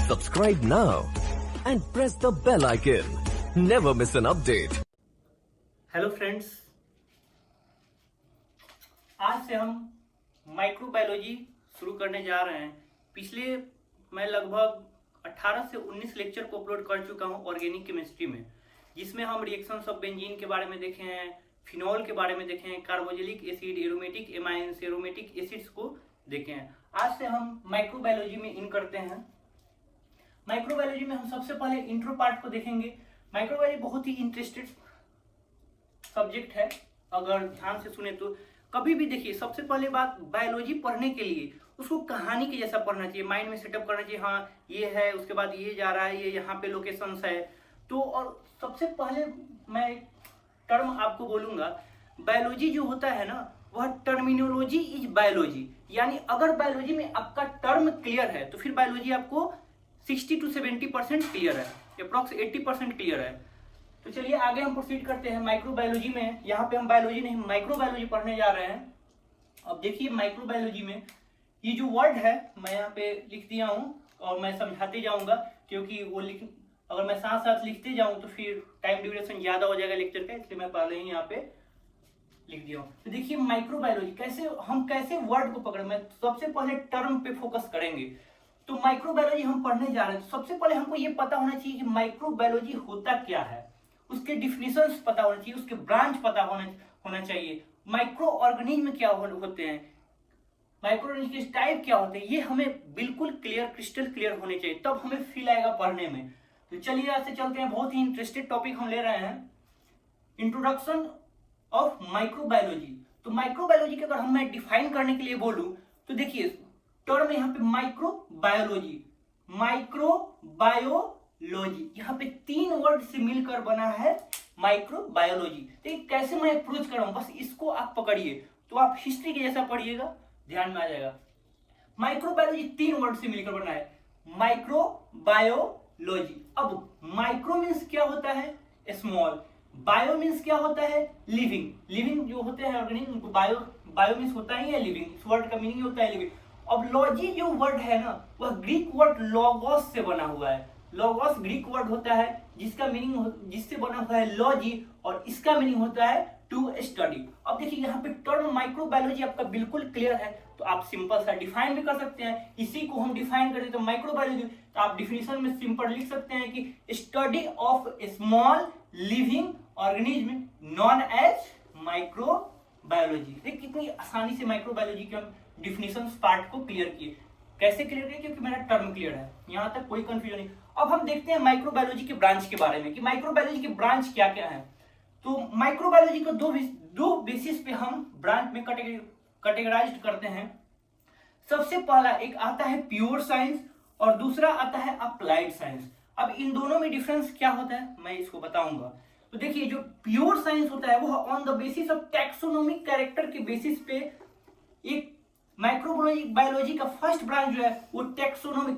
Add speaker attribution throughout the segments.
Speaker 1: Subscribe now and press the bell icon. Never miss an update.
Speaker 2: Hello friends, आज से हम microbiology शुरू करने जा रहे हैं। पिछले मैं लगभग 18 से 19 लेक्चर को अपलोड कर चुका हूं ऑर्गेनिक केमिस्ट्री में, जिसमें हम रिएक्शंस ऑफ बेंजीन के बारे में देखे हैं, फिनॉल के बारे में देखे हैं, carboxylic acid, aromatic amines, aromatic acids को देखे हैं। आज से हम माइक्रोबायोलॉजी में इन करते हैं। माइक्रोबायोलॉजी में हम सबसे पहले इंट्रो पार्ट को देखेंगे। माइक्रोबायोलॉजी बहुत ही इंटरेस्टेड सब्जेक्ट है, अगर ध्यान से सुने तो। कभी भी देखिए, सबसे पहले बात, बायोलॉजी पढ़ने के लिए उसको कहानी के जैसा पढ़ना चाहिए, माइंड में सेटअप करना चाहिए। हाँ ये है, उसके बाद ये जा रहा है, ये यहाँ पे लोकेशंस है। तो और सबसे पहले मैं टर्म आपको बोलूंगा, बायोलॉजी जो होता है ना, वह टर्मिनोलॉजी इज बायोलॉजी। यानी अगर बायोलॉजी में आपका टर्म क्लियर है तो फिर बायोलॉजी आपको 60 to 70% क्लियर है, अप्रॉक्स 80% क्लियर है। तो चलिए आगे हम प्रोसीड करते हैं। माइक्रोबायोलॉजी में, यहाँ पे हम बायोलॉजी नहीं माइक्रोबायोलॉजी पढ़ने जा रहे हैं। अब देखिए माइक्रोबायोलॉजी में ये जो वर्ड है मैं यहाँ पे लिख दिया हूँ और मैं समझाते जाऊंगा, क्योंकि वो अगर मैं साथ साथ लिखते जाऊं तो फिर टाइम ड्यूरेशन ज्यादा हो जाएगा लेक्चर का, इसलिए मैं पहले ही यहाँ पे लिख दिया हूँ। तो देखिए माइक्रोबायोलॉजी कैसे वर्ड को पकड़े, मैं सबसे पहले टर्म पे फोकस करेंगे। तो माइक्रोबायोलॉजी हम पढ़ने जा रहे हैं, तो सबसे पहले हमको ये पता होना चाहिए कि माइक्रोबायोलॉजी होता क्या है, उसके डिफिनेशंस पता होना चाहिए, उसके ब्रांच पता होना चाहिए। माइक्रो ऑर्गेनिज्म क्या होते हैं, माइक्रो ऑर्गेनिज्म के टाइप क्या होते हैं, ये हमें बिल्कुल क्लियर, क्रिस्टल क्लियर होने चाहिए, तब हमें फील आएगा पढ़ने में। तो चलिए आज से चलते हैं, बहुत ही इंटरेस्टेड टॉपिक हम ले रहे हैं, इंट्रोडक्शन ऑफ माइक्रोबायोलॉजी। तो माइक्रोबायोलॉजी के अगर मैं डिफाइन करने के लिए बोलूं तो देखिए टर्म यहाँ पे माइक्रोबायोलॉजी, माइक्रोबायोलॉजी, यहाँ पे 3 वर्ड से मिलकर बना है माइक्रोबायोलॉजी। तो कैसे मैं अप्रोच कर रहा हूं, बस इसको आप पकड़िए, तो आप हिस्ट्री के जैसा पढ़िएगा, ध्यान में आ जाएगा। माइक्रोबायोलॉजी 3 वर्ड से मिलकर बना है, माइक्रोबायोलॉजी। अब माइक्रो मीन्स क्या होता है, स्मॉल, बायो मीन्स क्या होता है, लिविंग। लिविंग जो होते हैं ऑर्गेनिज्म, उनको बायो मीन्स होता ही है लिविंग, इस वर्ड का मीनिंग होता है लिविंग। अब लॉजी जो वर्ड है ना, वह ग्रीक वर्ड लोगोस से बना हुआ है। लोगोस ग्रीक वर्ड होता है जिसका मीनिंग जिससे बना हुआ है लॉजी, और इसका मीनिंग होता है टू स्टडी। अब देखिए यहाँ पे टर्म माइक्रोबायोलॉजी आपका बिल्कुल क्लियर है, तो आप सिंपल सा डिफाइन भी कर सकते हैं। इसी को हम डिफाइन करते तो माइक्रोबायोलॉजी, तो आप डिफिनेशन में सिंपल लिख सकते हैं कि study of small living organism known as microbiology. देखिए कितनी आसानी से माइक्रोबायोलॉजी के हम डिफिनेशन पार्ट को क्लियर किए। कैसे क्लियर किए, क्योंकि मेरा टर्म क्लियर है, यहाँ तक कोई कंफ्यूजन नहीं। अब हम देखते हैं माइक्रोबायोलॉजी के ब्रांच के बारे में कि माइक्रोबायोलॉजी के ब्रांच क्या क्या है। तो माइक्रोबायोलॉजी को दो बेसिस पे हम ब्रांच में कैटेगराइज्ड करते हैं। सबसे पहला एक आता है प्योर साइंस और दूसरा आता है अप्लाइड साइंस। अब इन दोनों में डिफरेंस क्या होता है मैं इसको बताऊंगा। तो देखिए जो प्योर साइंस होता है वो on the basis of taxonomic character के बेसिस पे, एक माइक्रोबायोलॉजी का फर्स्ट ब्रांच जो है वो टैक्सोनॉमिक,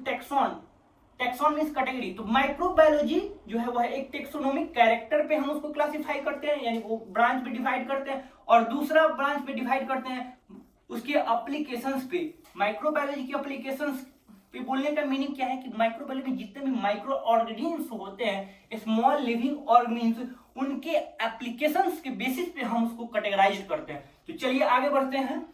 Speaker 2: टैक्सॉन मींस कैटेगरी। तो माइक्रोबायोलॉजी जो है वह एक टैक्सोनॉमिक कैरेक्टर पे हम उसको क्लासिफाई करते हैं, यानी वो ब्रांच पे डिवाइड करते हैं, और दूसरा ब्रांच पे डिवाइड करते हैं उसके एप्लीकेशंस पे। माइक्रोबायोलॉजी के एप्लीकेशंस पे बोलने का मीनिंग क्या है कि माइक्रोबायोलॉजी में जितने भी माइक्रो ऑर्गेनिज्म्स होते हैं, स्मॉल लिविंग ऑर्गेनिज्म्स, उनके एप्लीकेशंस के बेसिस पे हम उसको कैटेगराइज करते हैं। तो चलिए आगे बढ़ते हैं।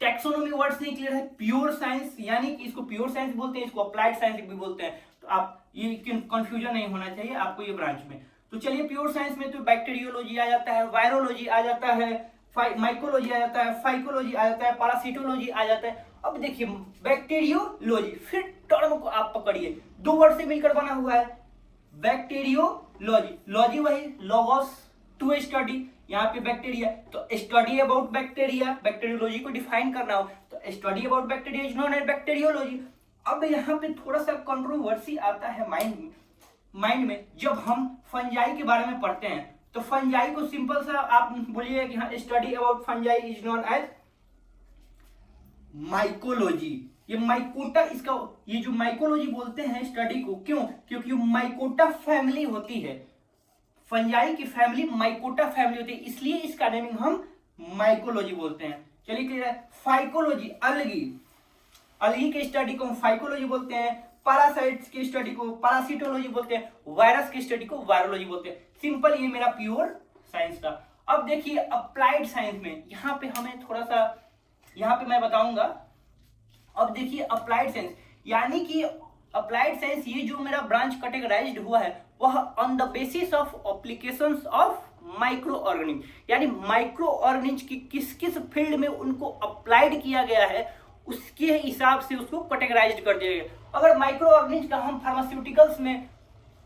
Speaker 2: टैक्सोनॉमी वर्ड से क्लियर है, प्योर साइंस, यानी कि इसको प्योर साइंस बोलते हैं, इसको अप्लाइड साइंस भी बोलते हैं। तो आप ये कंफ्यूजन नहीं होना चाहिए आपको ये ब्रांच में। तो चलिए प्योर साइंस में तो बैक्टीरियोलॉजी आ जाता है, वायरोलॉजी आ जाता है, माइकोलॉजी आ जाता है, फाइकोलॉजी आ जाता है, पैरासिटोलॉजी आ जाता है। अब देखिए बैक्टीरियोलॉजी, फिर टर्म को आप पकड़िए, 2 वर्ड से मिलकर बना हुआ है बैक्टीरियोलॉजी। लॉजी वही लोगोस, टू स्टडी, यहाँ पे बैक्टीरिया, तो स्टडी अबाउट बैक्टीरिया, बैक्टीरियोलॉजी को डिफाइन करना हो तो study about bacteria is known as bacteriology. अब यहाँ पे थोड़ा सा कंट्रोवर्सी आता है माइंड में जब हम फंजाई के बारे में पढ़ते हैं। तो फंजाई को सिंपल सा आप बोलिए कि हाँ study about fungi is known as mycology. ये माइकोटा, इसका ये जो माइकोलॉजी बोलते हैं स्टडी को, क्यों, क्योंकि माइकोटा फैमिली होती है, फंजाई की फैमिली माइकोटा फैमिली होती है, इसलिए इसका नेमिंग हम माइकोलॉजी बोलते हैं। चलिए क्लियर है। फाइकोलॉजी, अलगी, अलगी के स्टडी को हम फाइकोलॉजी बोलते हैं। पैरासाइट्स की स्टडी को पैरासिटोलॉजी बोलते हैं, वायरस की स्टडी को वायरोलॉजी बोलते हैं। सिंपल, ये मेरा प्योर साइंस था। अब देखिए अप्लाइड साइंस में यहाँ पे हमें थोड़ा सा, यहाँ पे मैं बताऊंगा। अब देखिए अप्लाइड साइंस, यानी कि अप्लाइड साइंस ये जो मेरा ब्रांच कैटेगराइज्ड हुआ है वह on the basis of applications of micro organism, यानी माइक्रो ऑर्गेनिज्म की किस किस फील्ड में उनको अप्लाइड किया गया है उसके हिसाब से उसको कैटेगराइज्ड कर दिया गया। अगर माइक्रो ऑर्गेनिज्म का हम फार्मास्यूटिकल्स में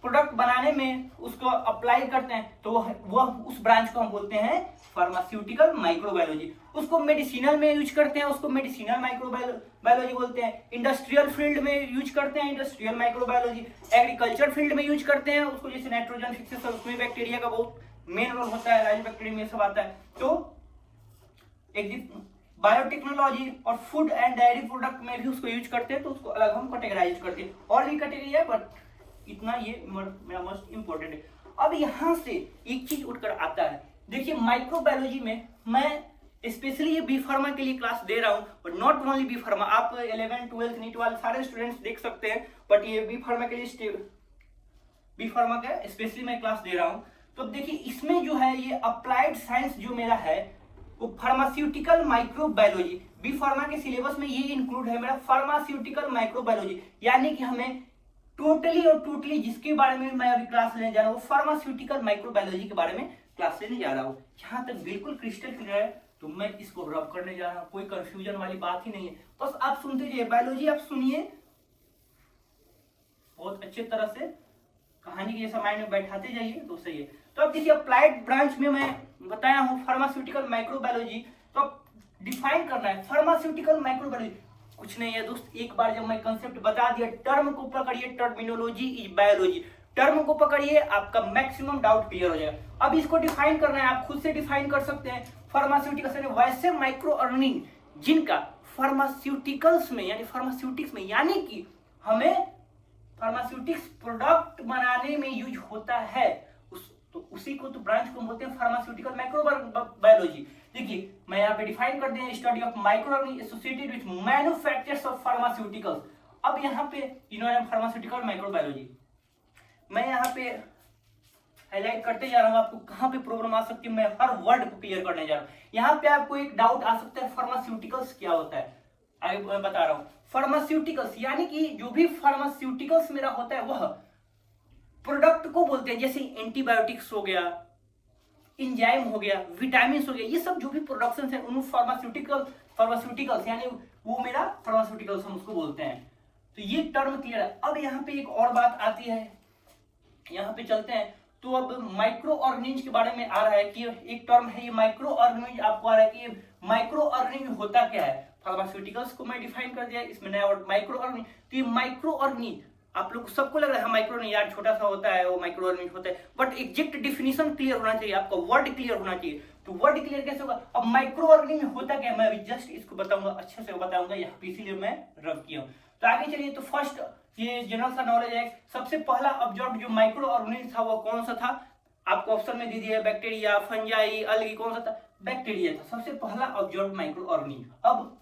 Speaker 2: प्रोडक्ट बनाने में उसको अप्लाई करते हैं तो वह उस ब्रांच को हम बोलते हैं फार्मास्यूटिकल माइक्रोबायोलॉजी। उसको मेडिसिनल में यूज करते हैं, उसको मेडिसिनल माइक्रोबायोलॉजी बोलते हैं। इंडस्ट्रियल फील्ड में यूज करते हैं, इंडस्ट्रियल माइक्रोबायोलॉजी। एग्रीकल्चर फील्ड में यूज करते हैं उसको, जैसे नाइट्रोजन फिक्सेशन, उसमें बैक्टीरिया का बहुत मेन रोल होता है, राइजोबैक्टीरियम में सब आता है। तो एक बायोटेक्नोलॉजी और फूड एंड डेयरी प्रोडक्ट में भी उसको यूज करते हैं, तो उसको अलग हम कैटेगराइज करते हैं। और भी कैटेगरी है बट इतना ये मेरा मोस्ट इंपॉर्टेंट है। अब यहाँ से एक चीज उठकर आता है, देखिए माइक्रोबायोलॉजी में मैं स्पेशली ये बी फार्मा के लिए क्लास दे रहा हूँ, और नॉट ओनली बी फार्मा, आप 11, 12 नीट वाले सारे स्टूडेंट्स देख सकते हैं, बट ये बी फार्मा के लिए बी फार्मा का स्पेशली मैं क्लास दे रहा हूँ। तो देखिए इसमें जो है ये अप्लाइड साइंस जो मेरा है वो फार्मास्यूटिकल माइक्रोबायोलॉजी, बी फार्मा के सिलेबस में ये इंक्लूड है मेरा फार्मास्यूटिकल माइक्रोबायोलॉजी, यानी कि हमें टोटली जिसके बारे में मैं अभी क्लास लेने जा रहा हूँ फार्मास्यूटिकल माइक्रोबायोलॉजी के बारे में क्लास लेने जा रहा हूँ। यहाँ तक बिल्कुल क्रिस्टल क्लियर है, तो मैं इसको रब करने जा रहा हूँ, कोई कंफ्यूजन वाली बात ही नहीं है। बस आप सुनते जाइए, बायोलॉजी आप सुनिए बहुत अच्छे तरह से, कहानी के जैसा माइंड में बैठाते जाइए तो सही है। तो अब देखिए अप्लाइड ब्रांच में मैं बताया हूँ फार्मास्यूटिकल माइक्रोबायोलॉजी, तो अब डिफाइन करना है फार्मास्यूटिकल माइक्रोबायोलॉजी। कुछ नहीं है दोस्त, एक बार जब मैं कंसेप्ट बता दिया, टर्म को पकड़िए, टर्मिनोलॉजी इज बायोलॉजी, टर्म को पकड़िए, आपका मैक्सिमम डाउट क्लियर हो जाएगा। अब इसको डिफाइन करना है, आप खुद से डिफाइन कर सकते हैं। फार्मास्यूटिकल्स यानी वैसे माइक्रो ऑर्गेनिज्म जिनका फार्मास्यूटिकल्स में यानी फार्मास्यूटिक्स में, यानी कि हमें फार्मास्यूटिक्स प्रोडक्ट बनाने में यूज होता है, तो उसी को तो ब्रांच को बोलते हैं फार्मास्यूटिकल माइक्रोबायोलॉजी। देखिए मैं यहाँ पे डिफाइन कर दिया, study of microorganism associated with manufacturers of pharmaceuticals. अब यहाँ पे इन्होंने फार्मास्यूटिकल माइक्रोबायोलॉजी, मैं यहाँ पे हाईलाइट करते जा रहा हूँ, आपको कहाँ पे प्रॉब्लम आ सकती है मैं हर वर्ड को क्लियर करने जा रहा हूँ। यहाँ पे आपको एक डाउट आ सकता है फार्मास्यूटिकल्स क्या होता है, आगे मैं बता रहा हूँ। फार्मास्यूटिकल्स यानी कि जो भी फार्मास्यूटिकल्स मेरा होता है वह प्रोडक्ट को बोलते हैं, जैसे एंटीबायोटिक्स हो गया, इंजाइम हो गया, विटामिन हो गया, ये सब जो भी प्रोडक्शन है उन फार्मास्यूटिकल्स यानी वो मेरा फार्मास्यूटिकल्स हम उसको बोलते हैं। तो ये टर्म क्लियर है। अब यहाँ पे एक और बात आती है, यहाँ पे चलते हैं। तो अब माइक्रो ऑर्गेनिज्म के बारे में आ रहा है कि एक टर्म है ये माइक्रो ऑर्गेनिज्म, आपको आ रहा है कि माइक्रो ऑर्गेनिज्म होता क्या है। फार्मास्यूटिकल्स को मैं डिफाइन कर दिया, इसमें नया वर्ड माइक्रो ऑर्गेनिज्म। तो ये माइक्रो ऑर्गेनिज्म आप लोग सबको लग रहा है माइक्रो नहीं यार छोटा सा होता है, वो माइक्रो ऑर्गेनिज्म होता है, बट एग्जैक्ट डिफिनीशन क्लियर होना चाहिए, आपका वर्ड क्लियर होना चाहिए। तो वर्ड क्लियर कैसे होगा? अब माइक्रो ऑर्गेनिज्म होता क्या है मैं अभी जस्ट इसको बताऊंगा, अच्छे से बताऊंगा, यहाँ पे इसीलिए मैं रब किया हूँ। तो आगे चलिए, तो फर्स्ट ये जनरल सा नॉलेज है। सबसे पहला ऑब्जर्व जो माइक्रो ऑर्गेनिज्म था वो कौन सा था? आपको ऑप्शन में दे दिया है बैक्टीरिया, फंजाई, अलगी, कौन सा था? बैक्टीरिया था सबसे पहला ऑब्जर्व माइक्रो ऑर्गेनिज्म। अब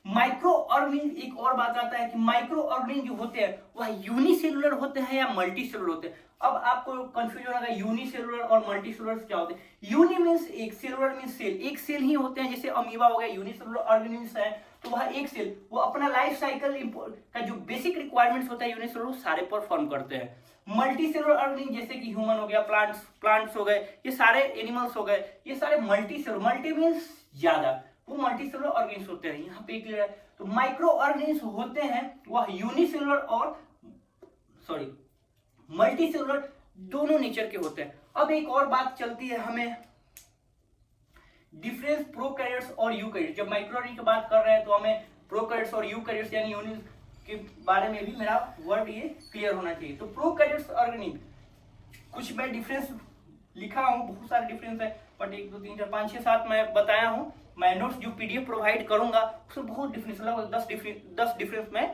Speaker 2: माइक्रो ऑर्गेनिज्म एक और बात आता है कि माइक्रो ऑर्गेनिज्म जो होते हैं वह यूनिसेलुलर होते हैं या मल्टी सेलुलर होते हैं। अब आपको कंफ्यूजन होगा यूनिसेलुलर और मल्टी सेलुलर क्या होते हैं। यूनि मींस एक, सेलुलर मींस सेल, एक सेल ही होते हैं, जैसे अमीबा हो गया यूनिसेलुलर ऑर्गेनिज्म है, तो वह एक सेल, वो अपना लाइफ साइकिल का जो बेसिक रिक्वायरमेंट्स होता है यूनिसेलुलर सारे परफॉर्म करते हैं। मल्टी सेलुलर ऑर्गेनिज्म जैसे कि ह्यूमन हो गया, प्लांट्स हो गए, ये सारे एनिमल्स हो गए, ये सारे मल्टी सेलुलर, मल्टी मींस ज्यादा, वो मल्टी सेलुलर ऑर्गेनिज्म होते हैं। यहाँ पे क्लियर है। तो माइक्रो ऑर्गेनिज्म होते हैं वह यूनिसेलुलर और मल्टी सेलुलर दोनों नेचर के होते हैं। अब एक और बात चलती है हमें, डिफरेंस प्रोकैरियोट्स और यूकैरियोट्स। जब माइक्रो ऑर्गेनिज्म की बात कर रहे हैं तो हमें प्रोकैरियोट्स और यूकैरियोट्स यानी यूनिट के बारे में भी मेरा वर्ड ये क्लियर होना चाहिए। तो प्रोकैरियोट्स ऑर्गेनिज्म कुछ मैं डिफरेंस लिखा हूँ, बहुत सारे डिफरेंस है, बट 1 2 3 4 5 6 7 मैं बताया हूँ। मैं नोट्स जो पीडीएफ प्रोवाइड करूंगा उसमें बहुत डिफरेंस, लगभग 10 डिफरेंस मैं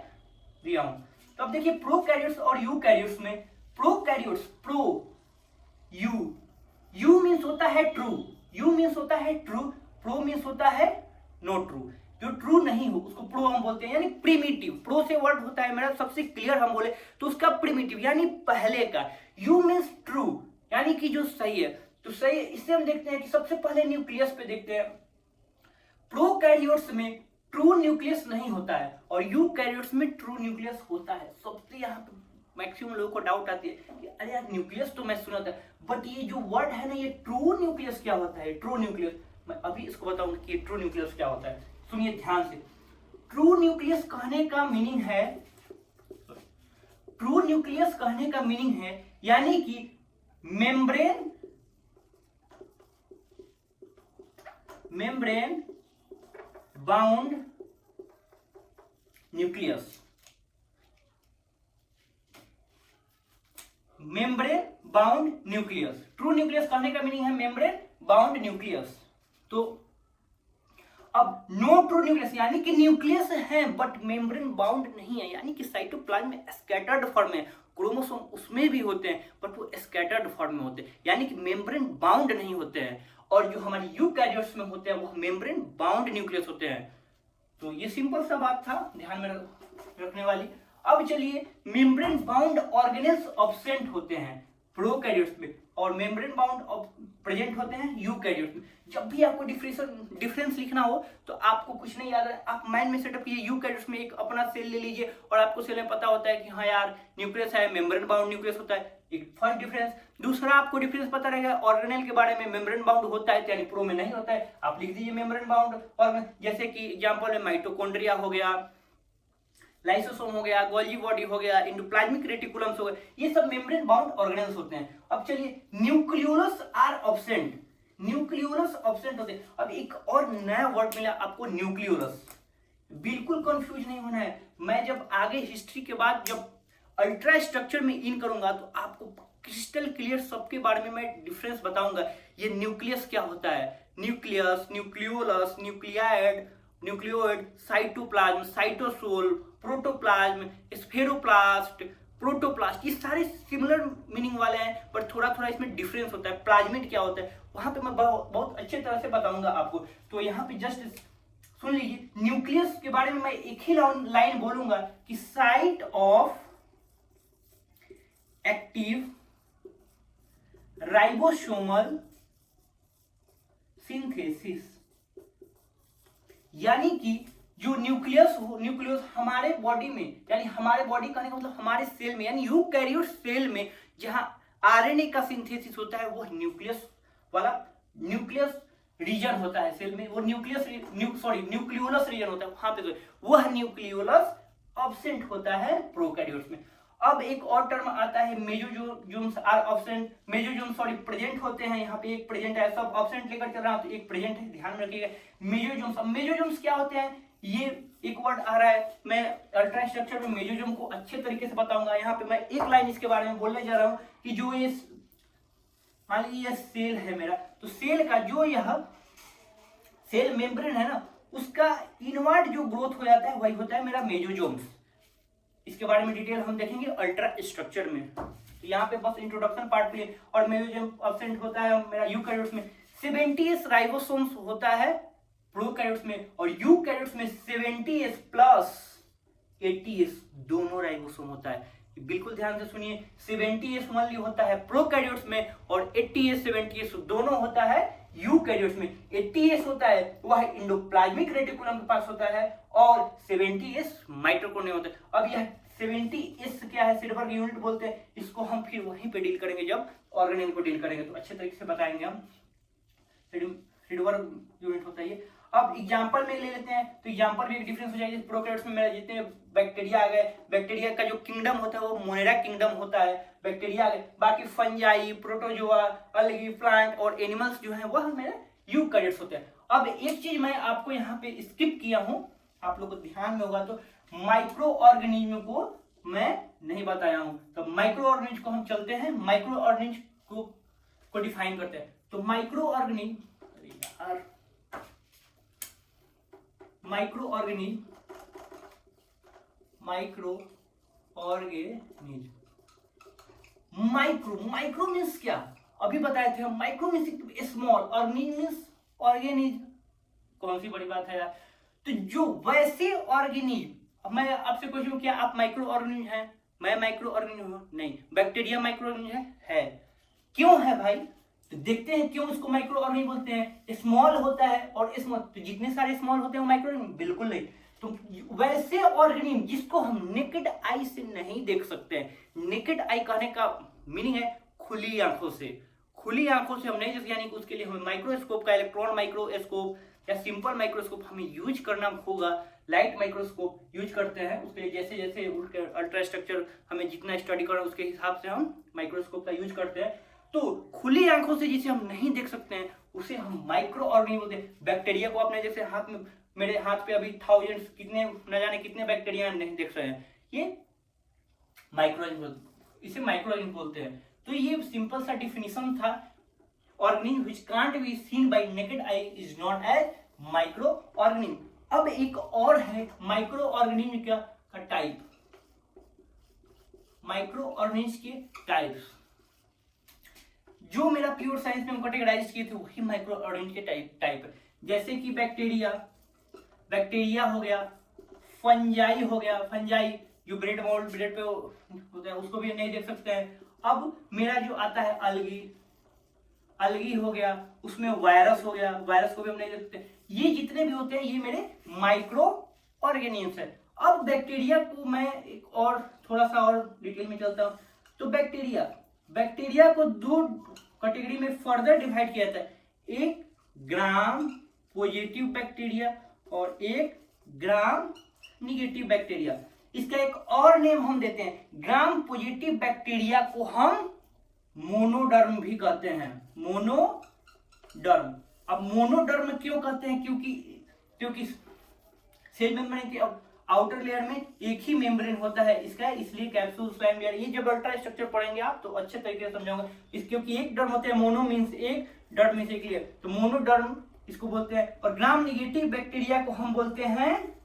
Speaker 2: दिया हूँ। तो अब देखिए प्रोकैरियोट्स और यूकैरियोट्स में, प्रोकैरियोट्स यू मींस होता है ट्रू, यू मींस होता है ट्रू, प्रो मींस होता है नॉट ट्रू। जो ट्रू नहीं हो उसको प्रो हम बोलते हैं, यानी प्रिमिटिव। प्रो से वर्ड होता है मेरा सबसे क्लियर हम बोले तो उसका प्रिमिटिव यानी पहले का। यू मीन्स ट्रू यानी कि जो सही है। तो सही, इससे हम देखते हैं कि सबसे पहले न्यूक्लियस पे देखते हैं। प्रोकैरियोट्स में ट्रू न्यूक्लियस नहीं होता है और यूकैरियोट्स में ट्रू न्यूक्लियस होता है। सबसे यहाँ पे मैक्सिमम लोगों को डाउट आती है कि अरे यार न्यूक्लियस तो मैं सुना था, बट ये जो वर्ड है ना, ये ट्रू न्यूक्लियस क्या होता है? ट्रू न्यूक्लियस मैं अभी इसको बताऊंगा कि ट्रू न्यूक्लियस क्या होता है। सुनिए ध्यान से। ट्रू न्यूक्लियस कहने का मीनिंग है, ट्रू न्यूक्लियस कहने का मीनिंग है यानी कि membrane bound nucleus. Membrane bound nucleus. True nucleus कहने का मीनिंग है मेम्ब्रेन बाउंड न्यूक्लियस। तो अब नो ट्रू न्यूक्लियस यानी कि न्यूक्लियस है बट मेम्ब्रेन बाउंड नहीं है, यानी कि साइटोप्लाज्म में स्कैटर्ड फॉर्म में, क्रोमोसोम उसमें भी होते हैं बट वो स्कैटर्ड फॉर्म में होते हैं, यानी कि मेम्ब्रेन बाउंड नहीं होते हैं। और जो हमारे यूकैरियोट्स में होते हैं वो मेम्ब्रेन बाउंड न्यूक्लियस होते हैं। तो ये सिंपल सा बात था ध्यान में रखने वाली। अब चलिए, मेम्ब्रेन बाउंड ऑर्गेनेल्स एब्सेंट होते हैं प्रोकैरियोट्स में और मेम्ब्रेन बाउंड प्रेजेंट होते हैं यूकैरियोट्स में। जब भी आपको डिफरेंस लिखना हो तो आपको कुछ नहीं याद है, आप माइंड में सेटअप कीजिए। यूकैरियोट्स में एक अपना सेल ले लीजिए और आपको सेल में पता होता है कि हाँ यार न्यूक्लियस है, मेम्ब्रेन बाउंड न्यूक्लियस होता है। एक फर्स्ट डिफरेंस। दूसरा आपको डिफरेंस पता रहेगा ऑर्गेनेल के बारे में, मेम्ब्रेन बाउंड होता है यानी प्रो में नहीं होता है, आप लिख दीजिए मेम्ब्रेन बाउंड ऑर्गेनेल। जैसे कि एग्जांपल में माइटोकॉन्ड्रिया हो गया, लाइसोसोम हो गया, गोल्गी बॉडी हो गया, एंडोप्लाज्मिक रेटिकुलम्स हो गया, ये सब मेम्ब्रेन बाउंड ऑर्गेनेल्स होते हैं। अब चलिए, nucleolus are absent. Nucleolus absent होते हैं। अब एक और नया वर्ड मिला आपको, न्यूक्लियोलस। बिल्कुल कंफ्यूज नहीं होना है। मैं जब आगे हिस्ट्री के बाद जब अल्ट्रा स्ट्रक्चर में इन करूंगा तो आपको क्रिस्टल क्लियर सबके बारे में मैं डिफरेंस बताऊंगा। ये न्यूक्लियस क्या होता है, nucleus, nucleolus, nucleoid, cytoplasm, cytosol, protoplasm, spheroplast, protoplast, ये सारे सिमिलर मीनिंग वाले हैं पर थोड़ा थोड़ा इसमें डिफरेंस होता है। प्लाज्मिड क्या होता है वहां पे मैं बहुत अच्छे तरह से बताऊंगा आपको। तो यहाँ पे जस्ट सुन लीजिए, न्यूक्लियस के बारे में मैं एक ही लाइन बोलूंगा कि site of active ribosomal synthesis, यानी कि जो न्यूक्लियस हमारे बॉडी में, यानी हमारे बॉडी कहने का मतलब हमारे सेल में, यानी यूकैरियोट सेल में जहां आरएनए का सिंथेसिस होता है वो न्यूक्लियस रीजन होता है सेल में, वो न्यूक्लियोलस रीजन होता है वहां पे, तो वह न्यूक्लियोलस एब्सेंट होता है प्रोकैरियोट्स में। अब एक और टर्म आता है मेसोजोम्स आर एब्सेंट। मेसोजोम प्रेजेंट होते हैं, यहाँ पे एक प्रेजेंट है, सब एब्सेंट लेकर चल रहा हूं तो एक प्रेजेंट है, ध्यान में रखिएगा। मेसोजोम्स, अब मेसोजोम्स क्या होते हैं, ये एक वर्ड आ रहा है, मैं अल्ट्रा स्ट्रक्चर में मेसोजोम को अच्छे तरीके से बताऊंगा। यहाँ पे मैं एक लाइन इसके बारे में बोलने जा रहा हूँ कि जो ये मान लीजिए सेल है मेरा, तो सेल का जो यह सेल मेम्ब्रेन है ना, उसका इनवर्ड जो ग्रोथ हो जाता है वही होता है मेरा मेसोजोम्स। इसके बारे में डिटेल हम देखेंगे अल्ट्रा स्ट्रक्चर में। तो यहाँ पे बस इंट्रोडक्शन पार्ट के लिए। और मेसोजोम एब्सेंट होता है मेरा यूकैरियोट्स में। 70s राइबोसोम्स होता है प्रोकैरियोट्स में और यूकैरियोट्स में 70s प्लस 80s दोनों राइबोसोम होता है। बिल्कुल ध्यान से सुनिए, 70s ओनली होता है प्रोकैरियोट्स में और 80s 70s दोनों होता है यूकैरियोट्स में। 80s होता है वह एंडोप्लाज्मिक रेटिकुलम के पास होता है और 70s माइटोकॉन्ड्रिया होता है। अब यह 70s क्या है, सिल्वर यूनिट बोलते हैं, इसको हम फिर वहीं पे डील करेंगे जब ऑर्गेनेल को डील करेंगे तो अच्छे तरीके से बताएंगे हम। सिल्वर यूनिट होता है ये। अब एग्जांपल में ले लेते हैं तो एग्जांपल भी एक डिफरेंस हो जाएगा। प्रोकैरियोट्स में मेरा जितने बैक्टीरिया आ गए, बैक्टीरिया का जो किंगडम होता है वो मोनेरा किंगडम होता है, बैक्टीरिया आ गए। बाकी फंजाई, प्रोटोजोआ, अलगी, प्लांट और एनिमल्स जो है वह मेरे यूकैरियोट्स होते हैं। अब एक चीज मैं आपको यहाँ पे स्किप किया हूं, आप लोग को ध्यान में होगा, तो माइक्रो ऑर्गेनिज्म को मैं नहीं बताया हूं। तो माइक्रो ऑर्गेनिज्म को हम चलते हैं, माइक्रो ऑर्गेनिज्म को डिफाइन करते हैं। तो माइक्रो ऑर्गेनिज्म माइक्रो मीन्स क्या, अभी बताए थे हम। Micro means small, organism means organism, कौन सी बड़ी बात है यार। तो जो वैसे ऑर्गेनिज्म, अब मैं आपसे पूछूं क्या आप माइक्रो ऑर्गेनिज्म हैं? मैं माइक्रो ऑर्गेनिज्म हूं? नहीं। बैक्टीरिया माइक्रो ऑर्गेनिज्म है? क्यों है भाई? तो देखते हैं क्यों इसको माइक्रो ऑर्गेनिज्म बोलते हैं। स्मॉल होता है और स्मॉल, तो जितने सारे स्मॉल होते हैं वो माइक्रो ऑर्गेनिज्म? बिल्कुल नहीं। तो वैसे ऑर्गेनिज्म जिसको हम नेकेड आई से नहीं देख सकते हैं। नेकेड आई कहने का मीनिंग है खुली आंखों से। खुली आंखों से हम नहीं देख, यानी कि उसके लिए हमें माइक्रोस्कोप का, इलेक्ट्रॉन माइक्रोस्कोप या सिंपल माइक्रोस्कोप हमें यूज करना होगा। लाइट माइक्रोस्कोप यूज करते हैं उसके लिए, जैसे जैसे अल्ट्रा स्ट्रक्चर हमें जितना स्टडी करना उसके हिसाब से हम माइक्रोस्कोप का यूज करते हैं। तो खुली आंखों से जिसे हम नहीं देख सकते हैं उसे हम माइक्रो ऑर्गेनिज्म बोलते हैं। बैक्टीरिया को आपने जैसे हाथ में, मेरे हाथ पे अभी थाउजेंड्स, कितने न जाने कितने बैक्टीरिया हम नहीं देख रहे हैं, ये माइक्रो, इसे माइक्रो ऑर्गेनिज्म बोलते हैं। तो ये सिंपल सा डिफिनेशन था। Organism which can't be seen by naked eye is known as micro organism. अब एक और है माइक्रो ऑर्गेनिज्म का टाइप। माइक्रो ऑर्गेनिज्म के टाइप्स जो मेरा प्योर साइंस में हम कैटेगराइज किए थे वही माइक्रो ऑर्गेनिज्म के टाइप है। जैसे कि बैक्टीरिया हो गया, फंजाई हो गया, फंजाई जो ब्रेड पे होता है उसको भी नहीं देख सकते हैं। अब मेरा जो आता है अलगी हो गया, उसमें वायरस हो गया, वायरस को भी हम नहीं देख सकते। ये जितने भी होते हैं ये मेरे माइक्रो ऑर्गेनिज्म है। अब बैक्टीरिया को मैं एक और थोड़ा सा और डिटेल में चलता हूं। तो बैक्टीरिया को दो कैटेगरी में फर्दर डिवाइड किया जाता है। एक ग्राम पॉजिटिव बैक्टीरिया और एक ग्राम निगेटिव बैक्टीरिया। इसका एक और नेम हम देते हैं। ग्राम पॉजिटिव बैक्टीरिया को हम मोनोडर्म भी कहते हैं। मोनोडर्म। अब मोनोडर्म क्यों कहते हैं? क्योंकि सेल मेम्ब्रेन के आउटर लेयर में एक ही मेम्ब्रेन होता है इसका, इसलिए कैप्सूल, स्लाइम लेयर। ये जब अल्ट्रा स्ट्रक्चर पढ़ेंगे आप तो अच्छे तरीके से समझाऊंगा। क्योंकि एक डर्म होते हैं, मोनो मीन्स एक, डर्म मीन्स एक लेयर, तो मोनोडर्म इसको बोलते हैं। और ग्राम निगेटिव बैक्टीरिया को हम बोलते हैं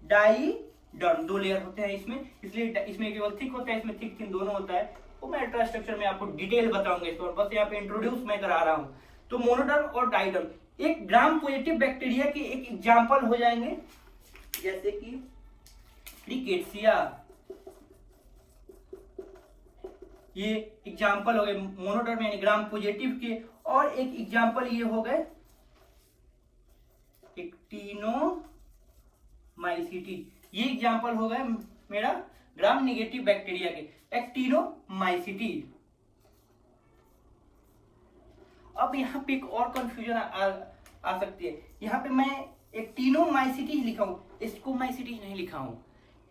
Speaker 2: डाईडर्म। दो लेयर होते हैं इसमें, इसलिए इसमें केवल थिक होता है, इसमें थिक थिन दोनों होता है। वो मैं अल्ट्रा स्ट्रक्चर में आपको डिटेल बताऊंगा इसको, बस यहाँ पे इंट्रोड्यूस मैं करा रहा हूं। तो मोनोडर्म और डाईडर्म। एक ग्राम पॉजिटिव बैक्टीरिया के एक एग्जाम्पल हो जाएंगे जैसे कि रिकेट्सिया, ये एग्जाम्पल हो गए मोनोडर्म यानी ग्राम पॉजिटिव के। और एक एग्जाम्पल ये हो गए एक्टिनोमाइसीटी, ये एग्जाम्पल हो गए मेरा ग्राम निगेटिव बैक्टीरिया के, एक्टिनोमाइसीटी। अब यहाँ पे एक और कंफ्यूजन आ सकती है। यहाँ पे मैं एक्टिनोमाइसीटी लिखा हूं, एस्कोमाइसीटी नहीं लिखा हूं।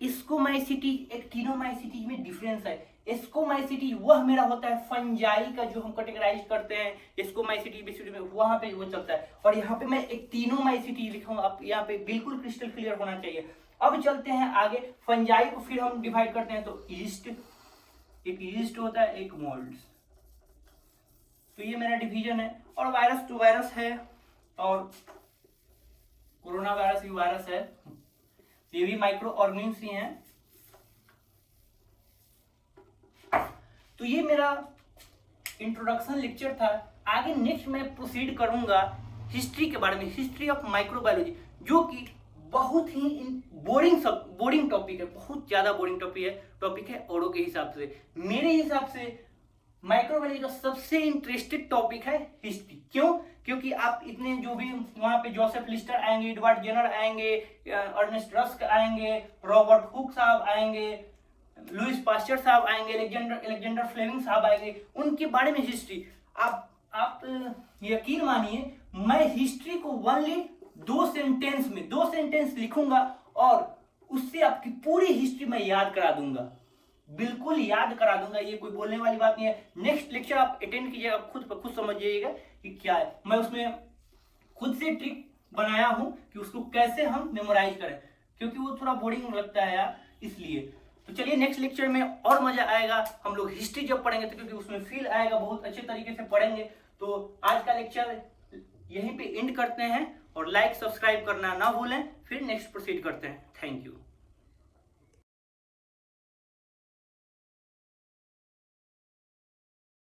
Speaker 2: एस्कोमाइसीटी एक्टिनोमाइसीटी में डिफरेंस है। एस्कोमाइसीटी वह मेरा होता है फंजाई का जो हम कैटेगराइज करते हैं, एस्कोमाइसीटी बेसिकली में वहां पे वो चलता है। और यहाँ पे मैं एक्टिनोमाइसीटी लिखा हूं, आप यहाँ पे बिल्कुल क्रिस्टल क्लियर होना चाहिए। अब चलते हैं आगे। फंजाई को फिर हम डिवाइड करते हैं, तो ईस्ट, एक ईस्ट होता है, एक मोल्ड्स। तो ये मेरा डिवीजन है। और वायरस तो वायरस है, और कोरोना वायरस भी वायरस है, ये भी माइक्रो ऑर्गेनिज्म ही हैं। तो ये मेरा इंट्रोडक्शन लेक्चर था। आगे नेक्स्ट मैं प्रोसीड करूंगा हिस्ट्री के बारे में, हिस्ट्री ऑफ माइक्रोबायोलॉजी, जो कि बहुत ही बोरिंग टॉपिक है, बहुत ज्यादा बोरिंग टॉपिक है औरों के हिसाब से। मेरे हिसाब से माइक्रोबायोलॉजी का सबसे इंटरेस्टेड टॉपिक है हिस्ट्री। क्यों? क्योंकि आप इतने जो भी वहां पे जोसेफ लिस्टर आएंगे, एडवर्ड जेनर आएंगे, अर्नेस्ट रस्क आएंगे, रॉबर्ट हुक साहब आएंगे, लुइस पास्चर साहब आएंगे, एलेक्जेंडर फ्लेमिंग साहब आएंगे, उनके बारे में हिस्ट्री। आप यकीन मानिए मैं हिस्ट्री को ओनली दो सेंटेंस लिखूंगा और उससे आपकी पूरी हिस्ट्री मैं याद करा दूंगा, बिल्कुल याद करा दूंगा। ये कोई बोलने वाली बात नहीं है। नेक्स्ट लेक्चर आप अटेंड कीजिएगा, आप खुद समझिएगा कि क्या है। मैं उसमें खुद से ट्रिक बनाया हूं कि उसको कैसे हम मेमोराइज करें, क्योंकि वो थोड़ा बोरिंग लगता है यार, इसलिए। तो चलिए नेक्स्ट लेक्चर में और मजा आएगा। हम लोग हिस्ट्री जब पढ़ेंगे तो क्योंकि उसमें फील आएगा, बहुत अच्छे तरीके से पढ़ेंगे। तो आज का लेक्चर यहीं पे एंड करते हैं, और लाइक सब्सक्राइब करना ना भूलें। फिर नेक्स्ट प्रोसीड करते हैं। Thank you.